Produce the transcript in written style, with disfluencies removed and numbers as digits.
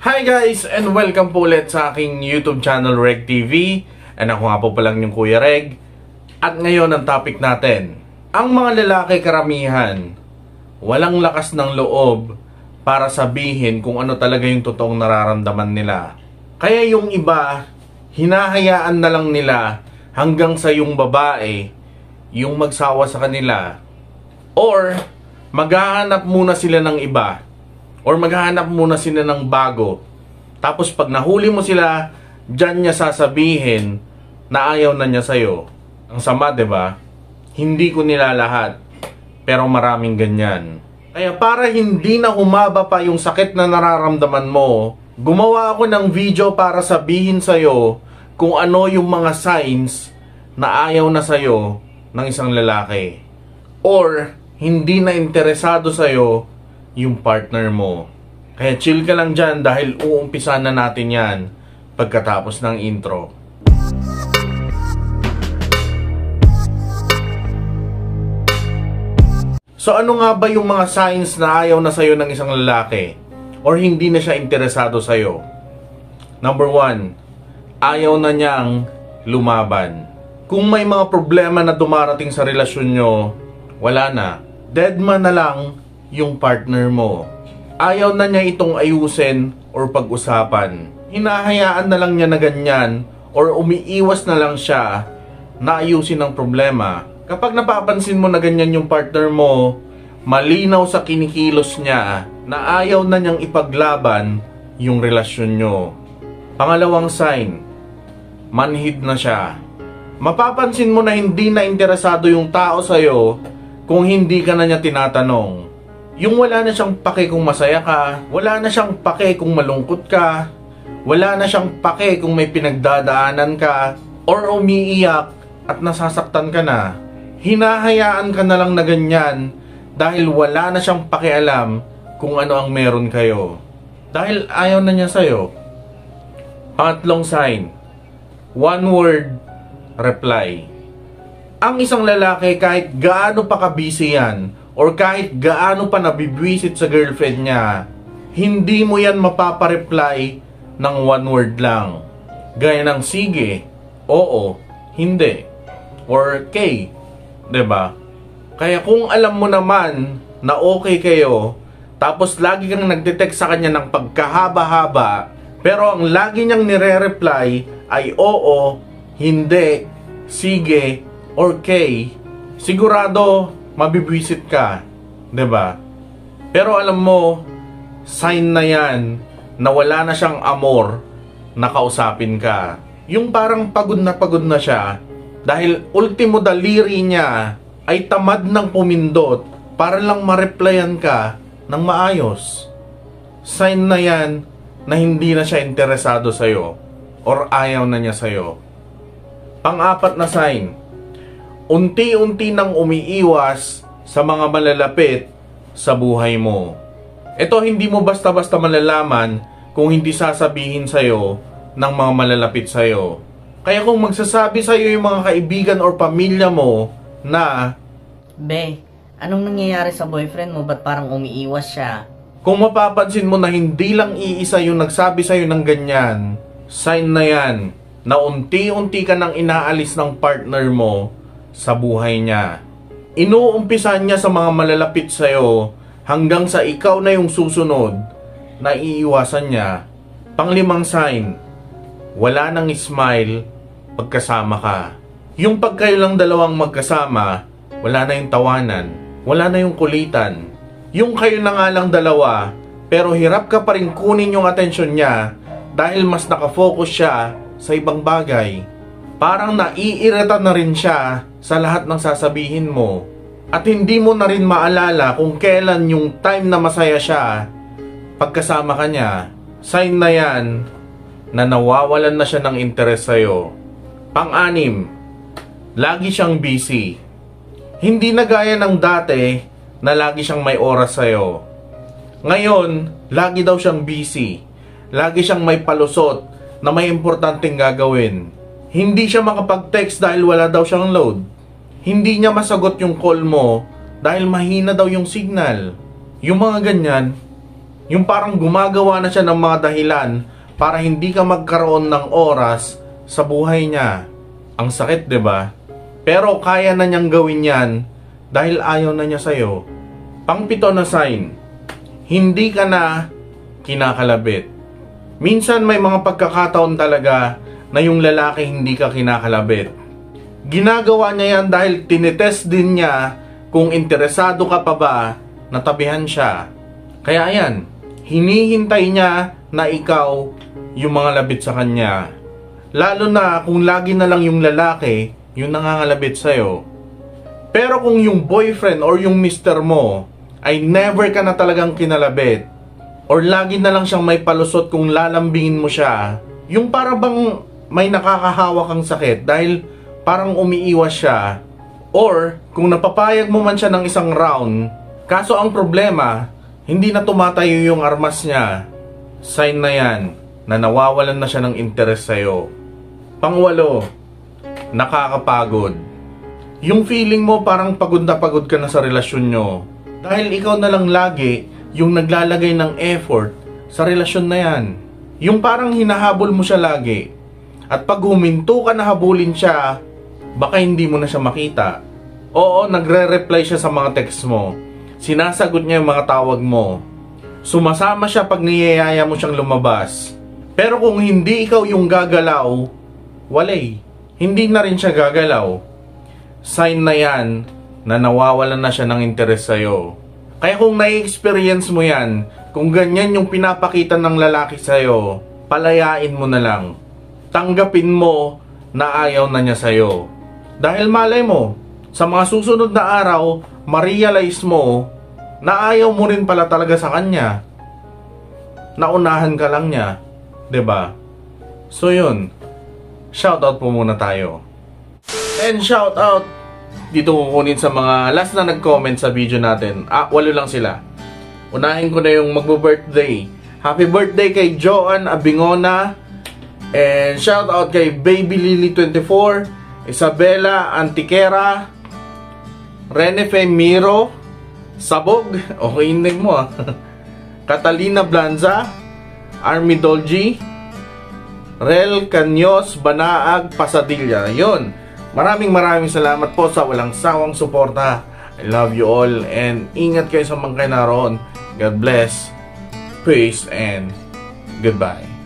Hi guys, and welcome po ulit sa aking YouTube channel Reg TV. And ako nga po palang yung Kuya Reg. At ngayon ang topic natin, ang mga lalaki karamihan walang lakas ng loob para sabihin kung ano talaga yung totoong nararamdaman nila. Kaya yung iba, hinahayaan na lang nila hanggang sa yung babae yung magsawa sa kanila. Or maghahanap muna sila ng iba. Or maghahanap muna sila ng bago. Tapos pag nahuli mo sila, dyan niya sasabihin na ayaw na niya sa'yo. Ang sama, diba? Hindi ko nilalahat. Pero maraming ganyan. Kaya para hindi na humaba pa yung sakit na nararamdaman mo, gumawa ako ng video para sabihin sa'yo kung ano yung mga signs na ayaw na sa'yo ng isang lalaki. Or hindi na interesado sa'yo yung partner mo. Kaya chill ka lang dyan dahil uumpisa na natin yan pagkatapos ng intro. So ano nga ba yung mga signs na ayaw na sa'yo ng isang lalaki? Or hindi na siya interesado sa'yo? Number 1, ayaw na niyang lumaban. Kung may mga problema na dumarating sa relasyon nyo, wala na. Deadman na lang yung partner mo. Ayaw na niya itong ayusin or pag-usapan. Hinahayaan na lang niya na ganyan or umiiwas na lang siya na ayusin ang problema. Kapag napapansin mo na ganyan yung partner mo, malinaw sa kinikilos niya na ayaw na niyang ipaglaban yung relasyon nyo. Pangalawang sign, manhid na siya. Mapapansin mo na hindi na interesado yung tao sa'yo kung hindi ka na niya tinatanong. Yung wala na siyang pake kung masaya ka, wala na siyang pake kung malungkot ka, wala na siyang pake kung may pinagdadaanan ka, or umiiyak at nasasaktan ka na. Hinahayaan ka na lang na ganyan dahil wala na siyang pakialam kung ano ang meron kayo. Dahil ayaw na niya sa'yo. Pangatlong sign, one word reply. Ang isang lalaki kahit gaano pa ka-busy yan, or kahit gaano pa nabibwisit sa girlfriend niya, hindi mo yan mapapareply ng one word lang. Gaya ng sige, oo, hindi, or kay, diba? Kaya kung alam mo naman na okay kayo, tapos lagi kang nagte-text sa kanya ng pagkahaba-haba, pero ang lagi niyang nire-reply ay oo, hindi, sige, or kay, sigurado mabibwisit ka, 'di ba? Pero alam mo, sign na 'yan na wala na siyang amor na kausapin ka. Yung parang pagod na siya dahil ultimo daliri niya ay tamad ng pumindot para lang ma-replyan ka ng maayos. Sign na 'yan na hindi na siya interesado sa iyo or ayaw na niya sa iyo. Pang-apat na sign, unti-unti nang umiiwas sa mga malalapit sa buhay mo. Ito hindi mo basta-basta malalaman kung hindi sasabihin sa'yo ng mga malalapit sa'yo. Kaya kung magsasabi sa'yo yung mga kaibigan or pamilya mo na, Be, anong nangyayari sa boyfriend mo? Ba't parang umiiwas siya? Kung mapapansin mo na hindi lang iisa yung nagsabi sa'yo ng ganyan, sign na yan na unti-unti ka nang inaalis ng partner mo sa buhay niya. Inuumpisan niya sa mga malalapit sa'yo hanggang sa ikaw na yung susunod na iiwasan niya. Panglimang sign, wala nang smile pagkasama ka. Yung pag kayo lang dalawang magkasama, wala na yung tawanan, wala na yung kulitan. Yung kayo na nga lang dalawa, pero hirap ka pa rin kunin yung atensyon niya dahil mas nakafocus siya sa ibang bagay. Parang naiirita na rin siya sa lahat ng sasabihin mo. At hindi mo na rin maalala kung kailan yung time na masaya siya pagkasama ka niya. Sign na yan na nawawalan na siya ng interes sa'yo. Pang-anim, lagi siyang busy. Hindi na gaya ng dati na lagi siyang may oras sa'yo. Ngayon, lagi daw siyang busy. Lagi siyang may palusot na may importanteng gagawin. Hindi siya makapag-text dahil wala daw siyang load. Hindi niya masagot yung call mo dahil mahina daw yung signal. Yung mga ganyan, Yung parang gumagawa na siya ng mga dahilan para hindi ka magkaroon ng oras sa buhay niya. Ang sakit, 'di ba? Pero kaya na niyang gawin 'yan dahil ayaw na niya sa'yo. Pang-7 na sign, hindi ka na kinakalabit. Minsan may mga pagkakataon talaga na yung lalaki hindi ka kinakalabit. Ginagawa niya yan dahil tinetest din niya kung interesado ka pa ba na tabihan siya. Kaya ayan, hinihintay niya na ikaw yung mga labit sa kanya. Lalo na kung lagi na lang yung lalaki yung nangangalabit sa'yo. Pero kung yung boyfriend or yung mister mo ay never ka na talagang kinalabit, or lagi na lang siyang may palusot kung lalambingin mo siya, yung para bang may nakakahawa kang sakit dahil parang umiiwas siya, or kung napapayag mo man siya ng isang round, kaso ang problema, hindi na tumatayo yung armas niya, sign na yan na nawawalan na siya ng interes sa'yo. Pang-8, nakakapagod. Yung feeling mo parang pagod na pagod ka na sa relasyon nyo dahil ikaw na lang lagi yung naglalagay ng effort sa relasyon na yan. Yung parang hinahabol mo siya lagi, at pag huminto ka na habulin siya, baka hindi mo na siya makita. Oo, nagre-reply siya sa mga text mo, sinasagot niya yung mga tawag mo, sumasama siya pag niyayaya mo siyang lumabas. Pero kung hindi ikaw yung gagalaw, walay, hindi na rin siya gagalaw. Sign na yan na nawawalan na siya ng interes sa'yo. Kaya kung nai-experience mo yan, kung ganyan yung pinapakita ng lalaki sa'yo, palayain mo na lang. Tanggapin mo na ayaw na niya sa'yo. Dahil malay mo, sa mga susunod na araw, ma-realize mo na ayaw mo rin pala talaga sa kanya. Naunahan ka lang niya. 'Di ba? So yun, shoutout po muna tayo. And shoutout dito kukunin sa mga last na nag-comment sa video natin. 8 lang sila. Unahin ko na yung magbo-birthday. Happy birthday kay Joan Abingona. And shoutout kay Baby Lily 24, Isabella Antiquera, Renefe Miro, Sabog, okay yung name mo Catalina Blanza, Army Dolgi, Rel Canyos, Banaag, Pasadilla. Yun. Maraming salamat po sa walang sawang suporta. I love you all and ingat kayo sa mga kayo naroon. God bless, peace and goodbye.